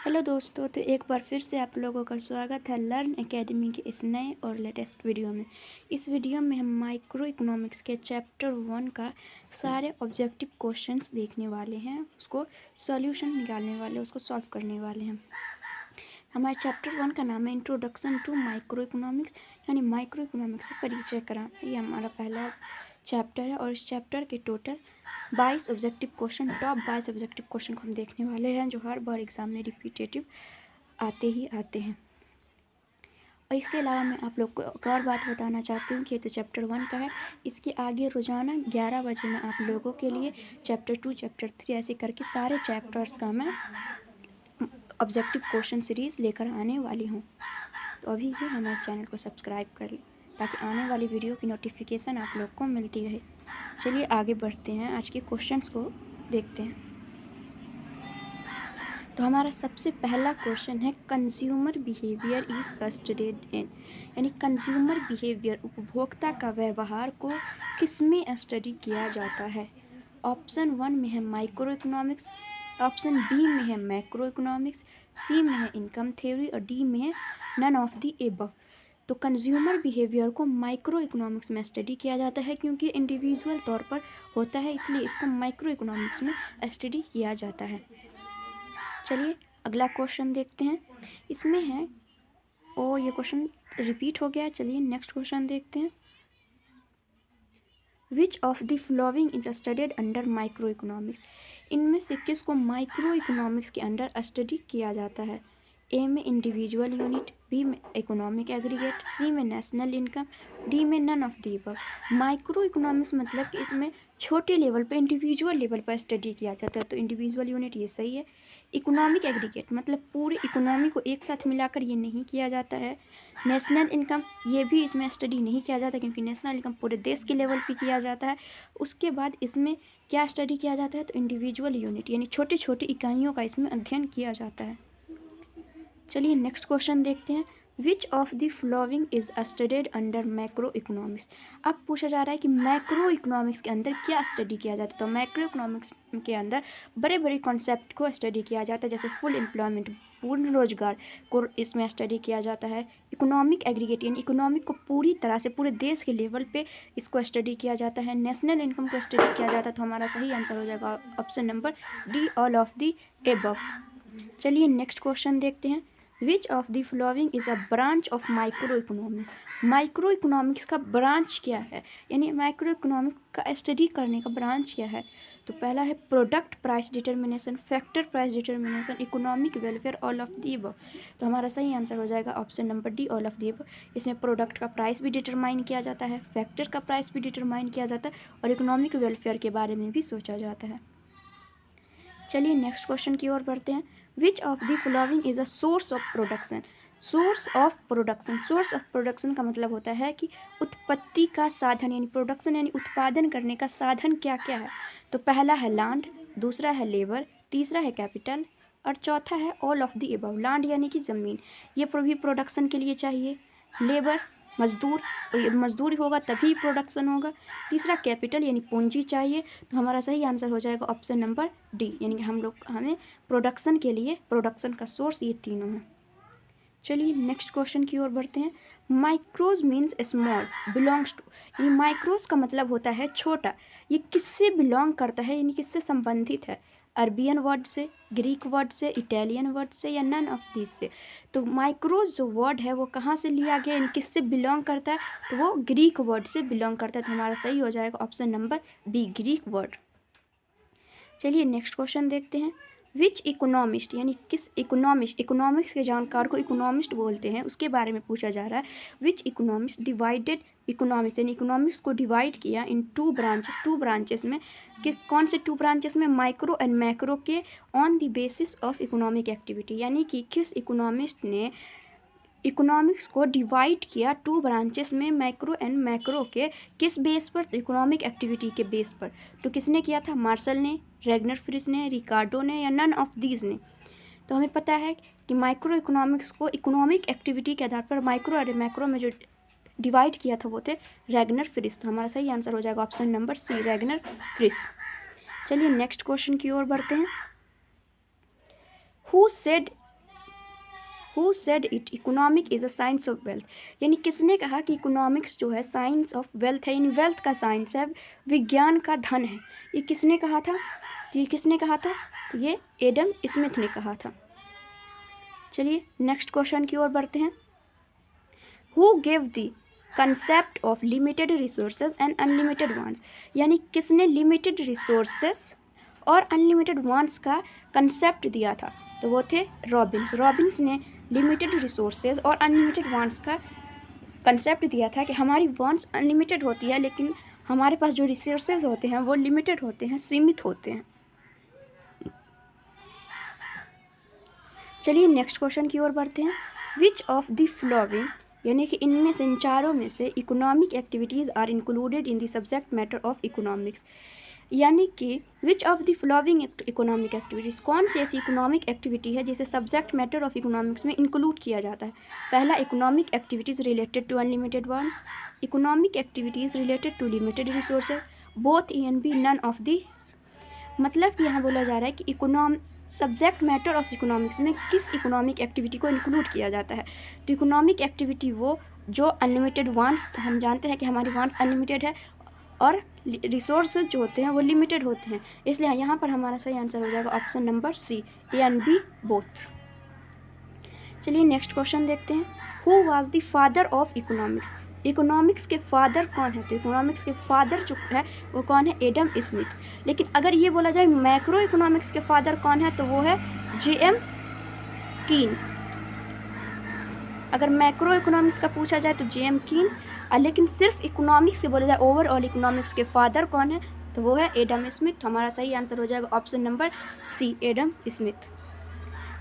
Hello दोस्तों, तो एक बार फिर से आप लोगों का स्वागत है लर्न एकेडमी के इस नए और लेटेस्ट वीडियो में। इस वीडियो में हम माइक्रो इकोनॉमिक्स के चैप्टर 1 का सारे ऑब्जेक्टिव क्वेश्चंस देखने वाले हैं, उसको सॉल्यूशन निकालने वाले, उसको सॉल्व करने वाले हैं। हमारे चैप्टर 1 का नाम है इंट्रोडक्शन टू माइक्रो इकोनॉमिक्स, यानी माइक्रो इकोनॉमिक्स से परिचय कराना। ये हमारा पहला चैप्टर है और इस चैप्टर के total 22 objective question, top 22 objective question को हम देखने वाले हैं, जो हर बार एग्जाम में रिपीटेटिव आते ही आते हैं। और इसके अलावा मैं आप लोग को एक और बात बताना चाहती हूँ कि ये तो चैप्टर 1 का है। इसके आगे रोज़ाना 11 बजे मैं आप लोगों के लिए चैप्टर 2, चैप्टर 3 ऐसे करके सारे चैप्टर्स का मैं ऑब्जेक्टिव क्वेश्चन सीरीज़ लेकर आने वाली हूँ। तो अभी ही हमारे चैनल को सब्सक्राइब कर लें ताकि आने वाली वीडियो की नोटिफिकेशन आप लोग को मिलती रहे। चलिए आगे बढ़ते हैं, आज के क्वेश्चंस को देखते हैं। तो हमारा सबसे पहला क्वेश्चन है consumer behaviour is studied in, यानी कंज्यूमर बिहेवियर उपभोक्ता का व्यवहार को किसमें स्टडी किया जाता है। ऑप्शन 1 में है माइक्रो इकोनॉमिक्स, ऑप्शन बी में है मैक्रो इकोनॉमिक्स, सी में है इनकम थ्योरी और डी में है नन ऑफ द एबव। तो कंज्यूमर बिहेवियर को माइक्रो इकोनॉमिक्स में स्टडी किया जाता है क्योंकि इंडिविजुअल तौर पर होता है, इसलिए इसको माइक्रो इकोनॉमिक्स में स्टडी किया जाता है। चलिए अगला क्वेश्चन देखते हैं। इसमें है ये क्वेश्चन रिपीट हो गया। चलिए नेक्स्ट क्वेश्चन देखते हैं। Which of the following is studied under microeconomics, इनमें से किसको माइक्रो इकोनॉमिक्स के अंडर स्टडी किया जाता है। ए में इंडिविजुअल यूनिट, बी में इकोनॉमिक एग्रीगेट, सी में नेशनल इनकम, डी में none of the above. Microeconomics मतलब कि इसमें छोटे लेवल पे, इंडिविजुअल लेवल पर स्टडी किया जाता है, तो इंडिविजुअल यूनिट ये सही है। इकोनॉमिक एग्रीगेट मतलब पूरी इकोनॉमी को एक साथ मिलाकर ये नहीं किया जाता है। नेशनल इनकम ये भी इसमें स्टडी नहीं किया जाता क्योंकि नेशनल इनकम पूरे देश के लेवल पे किया जाता है। उसके बाद इसमें क्या स्टडी किया जाता है, तो इंडिविजुअल यूनिट यानी छोटी छोटी इकाइयों का इसमें अध्ययन किया जाता है। चलिए नेक्स्ट क्वेश्चन देखते हैं। Which of the following is studied under macro economics. अब पूछा जा रहा है कि मैक्रो इकोनॉमिक्स के अंदर क्या स्टडी किया जाता है। तो मैक्रो इकोनॉमिक्स के अंदर बड़े बड़े कॉन्सेप्ट को स्टडी किया जाता है, जैसे फुल एम्प्लॉयमेंट, पूर्ण रोजगार को इसमें स्टडी किया जाता है। इकोनॉमिक एग्रीगेट यानी इकोनॉमिक को पूरी तरह से पूरे देश के लेवल पे इसको स्टडी किया जाता है। नेशनल इनकम को स्टडी किया जाता है। तो हमारा सही आंसर हो जाएगा option number D, all of the above. चलिए नेक्स्ट क्वेश्चन देखते हैं। Which of the following is a branch of micro economics. Micro economics का ब्रांच क्या है, यानी माइक्रो इकोनॉमिक्स का स्टडी करने का ब्रांच क्या है। तो पहला है product price determination, factor price determination, economic welfare, all of the above. तो हमारा सही आंसर हो जाएगा option number D, all of the above. इसमें प्रोडक्ट का प्राइस भी डिटरमाइन किया जाता है, फैक्टर का प्राइस भी डिटरमाइन किया जाता है और इकोनॉमिक वेलफेयर के बारे में भी सोचा जाता है। चलिए नेक्स्ट क्वेश्चन की ओर बढ़ते हैं। Which of the following is a source of production. Source of production, source of production का मतलब होता है कि उत्पत्ति का साधन, यानी प्रोडक्शन यानी उत्पादन करने का साधन क्या क्या है। तो पहला है लैंड, दूसरा है लेबर, तीसरा है कैपिटल और चौथा है all of the above. Land यानी कि ज़मीन, ये भी प्रोडक्शन के लिए चाहिए। लेबर मजदूर, मजदूर होगा तभी प्रोडक्शन होगा। तीसरा कैपिटल यानी पूंजी चाहिए। तो हमारा सही आंसर हो जाएगा ऑप्शन नंबर डी, यानी कि हमें प्रोडक्शन के लिए प्रोडक्शन का सोर्स ये तीनों हैं। चलिए नेक्स्ट क्वेश्चन की ओर बढ़ते हैं। Micros means small, belongs to, ये माइक्रोज का मतलब होता है छोटा। ये किससे बिलोंग करता है, यानी किससे संबंधित है। अरबियन वर्ड से, ग्रीक वर्ड से, इटालियन वर्ड से या नन ऑफ दिस से। तो माइक्रोज जो वर्ड है वो कहाँ से लिया गया, यानी किससे बिलोंग करता है, तो वो ग्रीक वर्ड से बिलोंग करता है। तो हमारा सही हो जाएगा option number B, Greek word. चलिए नेक्स्ट क्वेश्चन देखते हैं। विच इकोनॉमिस्ट, यानी किस इकोनॉमिस्ट, इकोनॉमिक्स के जानकार को इकोनॉमिस्ट बोलते हैं, उसके बारे में पूछा जा रहा है। विच इकोनॉमिस्ट डिवाइडेड इकोनॉमिक्स, यानी इकोनॉमिक्स को डिवाइड किया इन टू ब्रांचेस, टू ब्रांचेस में कि कौन से टू ब्रांचेस में, माइक्रो एंड मैक्रो के, on the basis of economic activity, यानी कि किस इकोनॉमिस्ट ने इकोनॉमिक्स को डिवाइड किया टू ब्रांचेस में, माइक्रो एंड मैक्रो के, किस बेस पर, इकोनॉमिक एक्टिविटी के बेस पर। तो किसने किया था, मार्शल ने, रैगनर फ्रिश ने, रिकार्डो ने या नन ऑफ दीज ने। तो हमें पता है कि माइक्रो इकोनॉमिक्स को इकोनॉमिक एक्टिविटी के आधार पर माइक्रो और मैक्रो में जो डिवाइड किया था वो थे रैगनर फ्रिश। तो हमारा सही आंसर हो जाएगा ऑप्शन नंबर सी, रैगनर फ्रिश। चलिए नेक्स्ट क्वेश्चन की ओर बढ़ते हैं। Who said who said it economic is a science of wealth, यानी किसने कहा कि इकोनॉमिक्स जो है साइंस ऑफ वेल्थ है, यानी वेल्थ का साइंस है, विज्ञान का धन है। ये किसने कहा था? तो ये किसने कहा था? तो ये एडम स्मिथ ने कहा था। चलिए नेक्स्ट क्वेश्चन की ओर बढ़ते हैं। Who gave the concept of limited resources and unlimited wants, यानी किसने लिमिटेड रिसोर्सेज और अनलिमिटेड वांट्स का कंसेप्ट दिया था? तो वो थे रॉबिन्स। रॉबिन्स ने लिमिटेड रिसोर्सेज और अनलिमिटेड वांट्स का कंसेप्ट दिया था कि हमारी वांट्स अनलिमिटेड होती है, लेकिन हमारे पास जो रिसोर्सेज होते हैं वो लिमिटेड होते हैं, सीमित होते हैं। चलिए नेक्स्ट क्वेश्चन की ओर बढ़ते हैं। विच ऑफ द फॉलोइंग, यानी कि इनमें से, इन चारों में से, economic activities are included in the subject matter of economics, यानी कि which of the following economic activities, कौन सी ऐसी इकोनॉमिक एक्टिविटी है जिसे सब्जेक्ट मैटर ऑफ इकोनॉमिक्स में इंक्लूड किया जाता है? पहला, economic activities related to unlimited wants, economic activities related to limited resources, both A and B, none of the. मतलब कि यहाँ बोला जा रहा है कि सब्जेक्ट मैटर ऑफ इकोनॉमिक्स में किस इकोनॉमिक एक्टिविटी को इंक्लूड किया जाता है। तो इकोनॉमिक एक्टिविटी वो जो अनलिमिटेड वांट्स, हम जानते हैं कि हमारी वांट्स अनलिमिटेड है और रिसोर्सेज जो होते हैं वो लिमिटेड होते हैं, इसलिए यहाँ पर हमारा सही आंसर हो जाएगा option number C, A and B both. चलिए नेक्स्ट क्वेश्चन देखते हैं। Who was the father of economics, economics के फादर कौन है? तो इकोनॉमिक्स के फादर जो है वो कौन है? Adam Smith. लेकिन अगर ये बोला जाए मैक्रो इकोनॉमिक्स के फादर कौन है, तो वो है जे.एम. कीन्स। अगर मैक्रो इकोनॉमिक्स का पूछा जाए तो जे.एम. कीन्स, लेकिन सिर्फ इकोनॉमिक्स के बोला जाए ओवरऑल इकोनॉमिक्स के फादर कौन है, तो वो है एडम स्मिथ। तो हमारा सही आंसर हो जाएगा option number C, Adam Smith.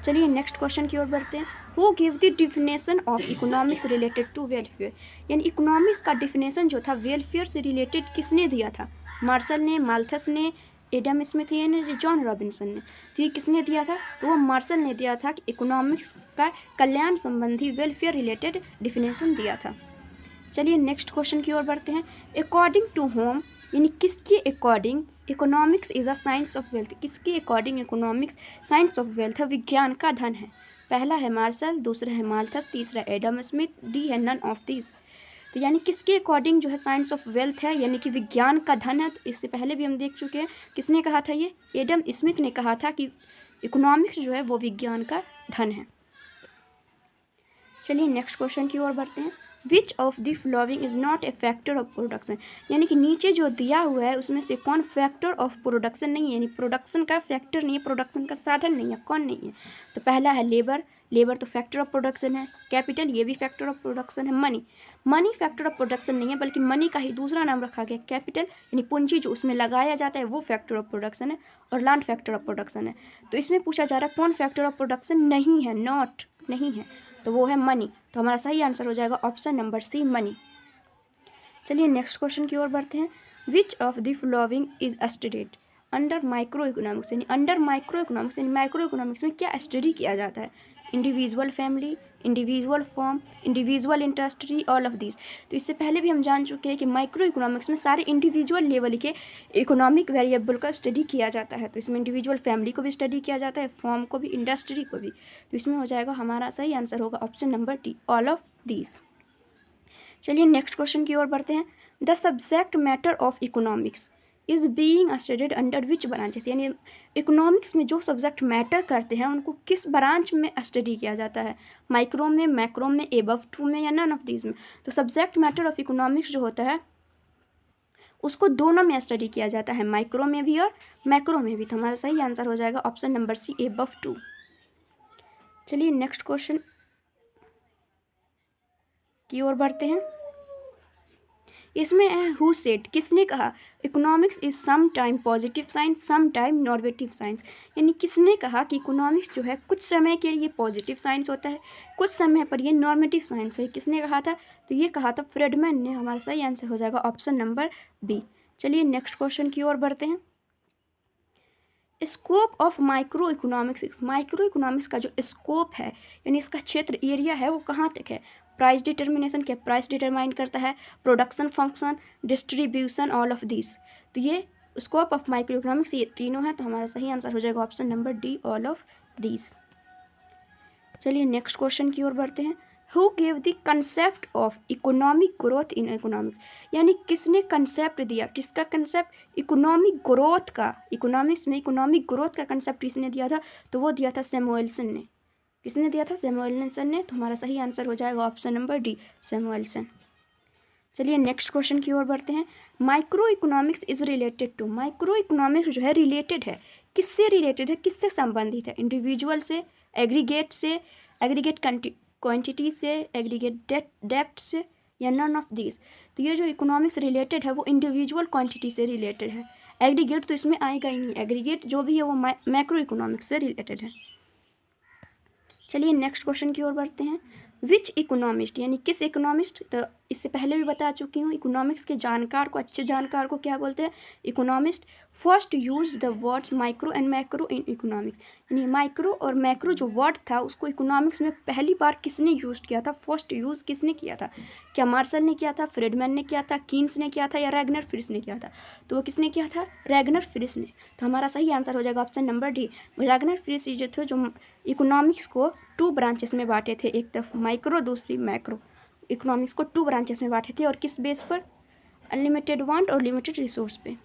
चलिए नेक्स्ट क्वेश्चन की ओर बढ़ते हैं। Who give the definition of economics related to welfare, यानी इकोनॉमिक्स का डिफिनेशन जो था वेलफेयर से रिलेटेड किसने दिया था? मार्शल ने, माल्थस ने, एडम स्मिथ ने, जॉन रॉबिन्सन ने। तो ये किसने दिया था? तो वो मार्शल ने दिया था कि इकोनॉमिक्स का कल्याण संबंधी वेलफेयर रिलेटेड डिफिनेशन दिया था। चलिए नेक्स्ट क्वेश्चन की ओर बढ़ते हैं। अकॉर्डिंग टू होम, यानी किसके according economics is a science of wealth, किसके according economics science of wealth है, विज्ञान का धन है? पहला है मार्शल, दूसरा है माल्थस, तीसरा एडम स्मिथ, डी है नन ऑफ दिस। तो यानी किसके अकॉर्डिंग जो है साइंस ऑफ वेल्थ है, यानी कि विज्ञान का धन है? तो इससे पहले भी हम देख चुके हैं किसने कहा था, ये एडम स्मिथ ने कहा था कि इकोनॉमिक्स जो है वो विज्ञान का धन है। चलिए नेक्स्ट क्वेश्चन की ओर बढ़ते हैं। Which of the following is not a factor of production, यानी कि नीचे जो दिया हुआ है उसमें से कौन फैक्टर ऑफ प्रोडक्शन नहीं है, यानी प्रोडक्शन का फैक्टर नहीं है, प्रोडक्शन का साधन नहीं है, कौन नहीं है? तो पहला है लेबर, लेबर तो फैक्टर ऑफ प्रोडक्शन है। कैपिटल, ये भी फैक्टर ऑफ प्रोडक्शन है। Money, money factor of production नहीं है, बल्कि मनी का ही दूसरा नाम रखा गया कैपिटल, यानी पूंजी जो उसमें लगाया जाता है वो फैक्टर ऑफ प्रोडक्शन है, और लैंड फैक्टर ऑफ प्रोडक्शन है। तो इसमें पूछा जा रहा है कौन फैक्टर ऑफ प्रोडक्शन नहीं है, नॉट नहीं है, तो वो है मनी। तो हमारा सही आंसर हो जाएगा ऑप्शन नंबर सी, मनी। चलिए नेक्स्ट क्वेश्चन की ओर बढ़ते हैं। Which of the following is studied under micro economics, यानी अंडर माइक्रो इकोनॉमिक्स, यानी माइक्रो इकोनॉमिक्स में क्या स्टडी किया जाता है? Individual family, individual form, individual industry, all of this. तो इससे पहले भी हम जान चुके हैं कि माइक्रो इकोनॉमिक्स में सारे इंडिविजुअल लेवल के इकोनॉमिक वेरिएबल का स्टडी किया जाता है। तो इसमें इंडिविजुअल फैमिली को भी स्टडी किया जाता है, फॉर्म को भी, इंडस्ट्री को भी। तो इसमें हो जाएगा हमारा सही आंसर होगा option number D, all of this. चलिए नेक्स्ट क्वेश्चन की ओर बढ़ते हैं। The subject matter of economics is being studied under which branches, यानी इकोनॉमिक्स में जो सब्जेक्ट मैटर करते हैं उनको किस ब्रांच में स्टडी किया जाता है? माइक्रो में, मैक्रो में, एबव टू में, या नन ऑफ दीज में? तो सब्जेक्ट मैटर ऑफ इकोनॉमिक्स जो होता है उसको दोनों में स्टडी किया जाता है, माइक्रो में भी और मैक्रो में भी। तो हमारा सही आंसर हो जाएगा option number C, above two. चलिए नेक्स्ट क्वेश्चन की ओर बढ़ते हैं। इसमें है हु सेड, किसने कहा economics is some time positive science, some time normative science, यानी किसने कहा कि इकोनॉमिक्स जो है कुछ समय के लिए पॉजिटिव साइंस होता है, कुछ समय पर ये नॉर्मेटिव साइंस है? किसने कहा था? तो ये कहा था फ्रेडमैन ने। हमारा सही आंसर हो जाएगा ऑप्शन नंबर बी। चलिए नेक्स्ट क्वेश्चन की ओर बढ़ते हैं। Scope of micro economics, micro economics का जो स्कोप है यानी इसका क्षेत्र, एरिया है, वो कहाँ तक है? प्राइस डिटर्मिनेशन, क्या प्राइस डिटरमाइन करता है? Production function, distribution, all of this. तो ये स्कोप ऑफ माइक्रो इकोनॉमिक्स ये तीनों है। तो हमारा सही आंसर हो जाएगा option number D, all of this. चलिए नेक्स्ट क्वेश्चन की ओर बढ़ते हैं। Who gave the concept of economic growth in economics, यानी किसने कंसेप्ट दिया, किसका कंसेप्ट, इकोनॉमिक ग्रोथ का। इकोनॉमिक्स में इकोनॉमिक ग्रोथ का कंसेप्ट किसने दिया था, तो वो दिया था सैमुएल्सन ने। किसने दिया था, सैमुएल्सन ने। तो हमारा सही आंसर हो जाएगा ऑप्शन नंबर डी, सैमुएल्सन। चलिए नेक्स्ट क्वेश्चन की ओर बढ़ते हैं। Micro economics is related to, micro economics जो है रिलेटेड है, किससे रिलेटेड है, किससे संबंधित है, इंडिविजुअल से, एग्रीगेट से, एग्रीगेट क्वांटिटी से, एग्रीगेट डेप्थ से, या नन ऑफ दिस। तो ये जो इकोनॉमिक्स रिलेटेड है वो इंडिविजुअल क्वांटिटी से रिलेटेड है। एग्रीगेट तो इसमें आएगा ही नहीं, एग्रीगेट जो भी है वो मैक्रो इकोनॉमिक्स से रिलेटेड है। चलिए नेक्स्ट क्वेश्चन की ओर बढ़ते हैं। विच इकोनॉमिस्ट, यानी किस इकोनॉमिस्ट, तो इससे पहले भी बता चुकी हूँ, इकोनॉमिक्स के जानकार को, अच्छे जानकार को क्या बोलते हैं, economist. First use the words micro and macro in economics, यानी माइक्रो और मैक्रो जो वर्ड था उसको इकोनॉमिक्स में पहली बार किसने यूज किया था, फर्स्ट यूज़ किसने किया था। क्या मार्शल ने किया था, फ्रेडमैन ने किया था, कीन्स ने किया था, या रैगनर फ्रिश ने किया था। तो वो किसने किया था, रैगनर फ्रिश ने। तो हमारा सही आंसर हो जाएगा ऑप्शन नंबर डी। रैगनर फ्रिश जो थे जो इकोनॉमिक्स को 2 ब्रांचेस में बांटे थे, एक तरफ माइक्रो दूसरी मैक्रो। इकोनॉमिक्स को 2 ब्रांचेस में बांटे थे, और किस बेस पर, अनलिमिटेड वांट और लिमिटेड रिसोर्स पे।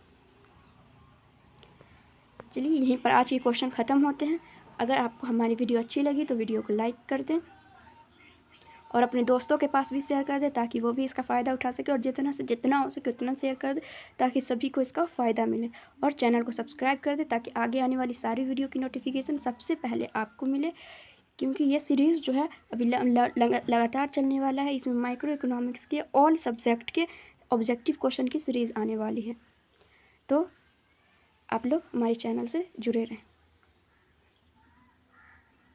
चलिए यहीं पर आज के क्वेश्चन ख़त्म होते हैं। अगर आपको हमारी वीडियो अच्छी लगी तो वीडियो को लाइक कर दें और अपने दोस्तों के पास भी शेयर कर दें ताकि वो भी इसका फ़ायदा उठा सके, और जितना से जितना हो सके उतना शेयर कर दें ताकि सभी को इसका फ़ायदा मिले। और चैनल को सब्सक्राइब कर दें ताकि आगे आने वाली सारी वीडियो की नोटिफिकेशन सबसे पहले आपको मिले, क्योंकि ये सीरीज़ जो है अभी लगातार चलने वाला है। इसमें माइक्रो इकोनॉमिक्स के ऑल सब्जेक्ट के ऑब्जेक्टिव क्वेश्चन की सीरीज़ आने वाली है। तो आप लोग हमारे चैनल से जुड़े रहें।